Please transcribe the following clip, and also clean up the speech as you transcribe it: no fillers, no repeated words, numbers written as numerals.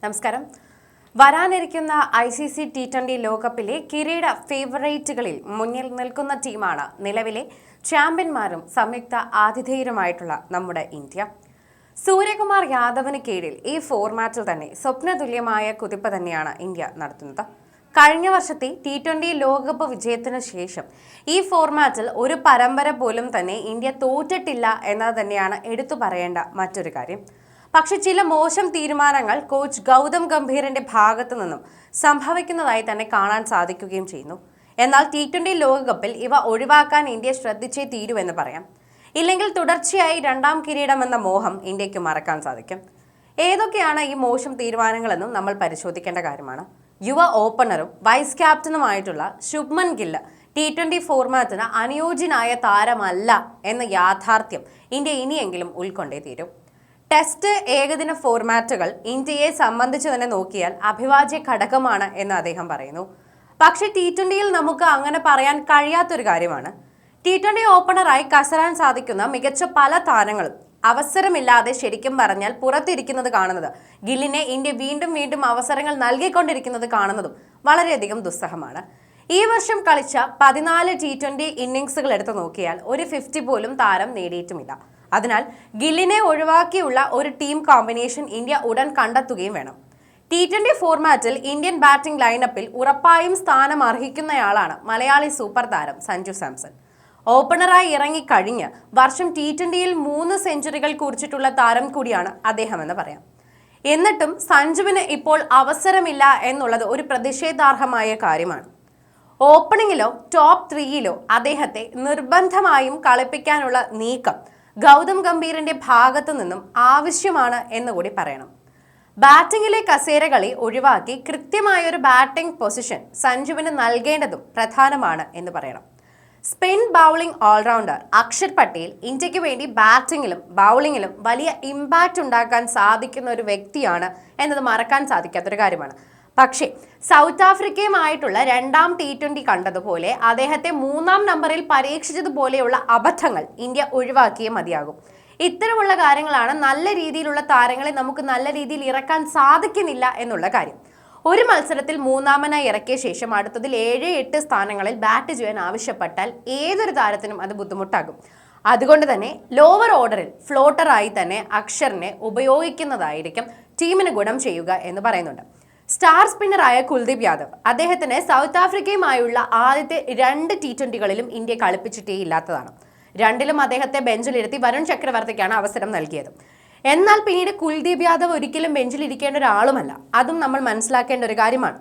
നമസ്കാരം. വരാനിരിക്കുന്ന ICC T20 ലോകകപ്പിലെ കിരീട ഫേവറേറ്റുകളിൽ മുന്നിൽ നിൽക്കുന്ന ടീമാണ് നിലവിലെ ചാമ്പ്യന്മാരും സംയുക്ത ആതിഥേയരുമായിട്ടുള്ള നമ്മുടെ ഇന്ത്യ. സൂര്യകുമാർ യാദവിന് കീഴിൽ ഈ ഫോർമാറ്റിൽ തന്നെ സ്വപ്നതുല്യമായ കുതിപ്പ് തന്നെയാണ് ഇന്ത്യ നടത്തുന്നത്. കഴിഞ്ഞ വർഷത്തെ T20 ലോകകപ്പ് വിജയത്തിന് ശേഷം ഈ ഫോർമാറ്റിൽ ഒരു പരമ്പര പോലും തന്നെ ഇന്ത്യ തോറ്റിട്ടില്ല എന്നത് തന്നെയാണ് എടുത്തു പറയേണ്ട മറ്റൊരു കാര്യം. പക്ഷെ ചില മോശം തീരുമാനങ്ങൾ കോച്ച് ഗൗതം ഗംഭീറിന്റെ ഭാഗത്തു നിന്നും സംഭവിക്കുന്നതായി തന്നെ കാണാൻ സാധിക്കുകയും ചെയ്യുന്നു. എന്നാൽ T20 ലോകകപ്പിൽ ഇവ ഒഴിവാക്കാൻ ഇന്ത്യ ശ്രദ്ധിച്ചേ തീരുവെന്ന് പറയാം. ഇല്ലെങ്കിൽ തുടർച്ചയായി രണ്ടാം കിരീടമെന്ന മോഹം ഇന്ത്യക്ക് മറക്കാൻ സാധിക്കും. ഏതൊക്കെയാണ് ഈ മോശം തീരുമാനങ്ങളെന്നും നമ്മൾ പരിശോധിക്കേണ്ട കാര്യമാണ്. യുവ ഓപ്പണറും വൈസ് ക്യാപ്റ്റനുമായിട്ടുള്ള ശുഭ്മൻ ഗില്ല് T20 ഫോർമാറ്റിന് അനുയോജ്യനായ താരമല്ല എന്ന യാഥാർത്ഥ്യം ഇന്ത്യ ഇനിയെങ്കിലും ഉൾക്കൊണ്ടേ തീരും. ടെസ്റ്റ് ഏകദിന ഫോർമാറ്റുകൾ ഇന്ത്യയെ സംബന്ധിച്ച് തന്നെ നോക്കിയാൽ അഭിവാജ്യ ഘടകമാണ് എന്ന് അദ്ദേഹം പറയുന്നു. പക്ഷേ T20യിൽ നമുക്ക് അങ്ങനെ പറയാൻ കഴിയാത്തൊരു കാര്യമാണ്. T20 ഓപ്പണറായി കസറാൻ സാധിക്കുന്ന മികച്ച പല താരങ്ങളും അവസരമില്ലാതെ ശരിക്കും പറഞ്ഞാൽ പുറത്തിരിക്കുന്നത് കാണുന്നത്, ഗില്ലിനെ ഇന്ത്യ വീണ്ടും വീണ്ടും അവസരങ്ങൾ നൽകിക്കൊണ്ടിരിക്കുന്നത് കാണുന്നതും വളരെയധികം ദുസ്സഹമാണ്. ഈ വർഷം കളിച്ച 14 T20 ഇന്നിംഗ്സുകൾ എടുത്തു നോക്കിയാൽ ഒരു 50 പോലും താരം നേടിയിട്ടുമില്ല. അതിനാൽ ഗില്ലിനെ ഒഴിവാക്കിയുള്ള ഒരു ടീം കോമ്പിനേഷൻ ഇന്ത്യ ഉടൻ കണ്ടെത്തുകയും വേണം. T20 ഫോർമാറ്റിൽ ഇന്ത്യൻ ബാറ്റിംഗ് ലൈനപ്പിൽ ഉറപ്പായും സ്ഥാനം അർഹിക്കുന്നയാളാണ് മലയാളി സൂപ്പർ താരം സഞ്ജു സാംസൺ. ഓപ്പണറായി ഇറങ്ങിക്കഴിഞ്ഞ് വർഷം T20യിൽ 3 സെഞ്ചുറികൾ കുറിച്ചിട്ടുള്ള താരം കൂടിയാണ് അദ്ദേഹമെന്ന് പറയാം. എന്നിട്ടും സഞ്ജുവിന് ഇപ്പോൾ അവസരമില്ല എന്നുള്ളത് ഒരു പ്രതിഷേധാർഹമായ കാര്യമാണ്. ഓപ്പണിങ്ങിലോ ടോപ്പ് 3യിലോ അദ്ദേഹത്തെ നിർബന്ധമായും കളിപ്പിക്കാനുള്ള നീക്കം ഗൗതം ഗംഭീറിന്റെ ഭാഗത്തു നിന്നും ആവശ്യമാണ് എന്നുകൂടി പറയണം. ബാറ്റിംഗിലെ കസേരകളി ഒഴിവാക്കി കൃത്യമായൊരു ബാറ്റിംഗ് പൊസിഷൻ സഞ്ജുവിന് നൽകേണ്ടതും പ്രധാനമാണ് എന്ന് പറയണം. Spin bowling allrounder Akshar Patel ഇന്ത്യക്ക് വേണ്ടി ബാറ്റിംഗിലും ബൗളിങ്ങിലും വലിയ ഇമ്പാക്റ്റ് ഉണ്ടാക്കാൻ സാധിക്കുന്ന ഒരു വ്യക്തിയാണ് എന്നത് മറക്കാൻ സാധിക്കാത്തൊരു കാര്യമാണ്. പക്ഷേ സൗത്ത് ആഫ്രിക്കയുമായിട്ടുള്ള രണ്ടാം T20 കണ്ടതുപോലെ അദ്ദേഹത്തെ 3-ാം നമ്പറിൽ പരീക്ഷിച്ചതുപോലെയുള്ള അബദ്ധങ്ങൾ ഇന്ത്യ ഒഴിവാക്കിയേ മതിയാകും. ഇത്തരമുള്ള കാര്യങ്ങളാണ് നല്ല രീതിയിലുള്ള താരങ്ങളെ നമുക്ക് നല്ല രീതിയിൽ ഇറക്കാൻ സാധിക്കുന്നില്ല എന്നുള്ള കാര്യം. ഒരു മത്സരത്തിൽ 3-ാമനായി ഇറക്കിയ ശേഷം അടുത്തതിൽ 7-8 സ്ഥാനങ്ങളിൽ ബാറ്റ് ചെയ്യാൻ ആവശ്യപ്പെട്ടാൽ ഏതൊരു താരത്തിനും അത് ബുദ്ധിമുട്ടാകും. അതുകൊണ്ട് തന്നെ ലോവർ ഓർഡറിൽ ഫ്ലോട്ടറായി തന്നെ അക്ഷറിനെ ഉപയോഗിക്കുന്നതായിരിക്കും ടീമിന് ഗുണം ചെയ്യുക എന്ന് പറയുന്നുണ്ട്. സ്റ്റാർ സ്പിന്നറായ കുൽദീപ് യാദവ് അദ്ദേഹത്തിന് സൗത്ത് ആഫ്രിക്കയുമായുള്ള ആദ്യത്തെ 2 T20കളിലും ഇന്ത്യ കളിപ്പിച്ചിട്ടേ ഇല്ലാത്തതാണ്. രണ്ടിലും അദ്ദേഹത്തെ ബെഞ്ചിലിരുത്തി വരുൺ ചക്രവർത്തിക്കാണ് അവസരം നൽകിയത്. എന്നാൽ പിന്നീട് കുൽദീപ് യാദവ് ഒരിക്കലും ബെഞ്ചിലിരിക്കേണ്ട ഒരാളുമല്ല. അതും നമ്മൾ മനസ്സിലാക്കേണ്ട ഒരു കാര്യമാണ്.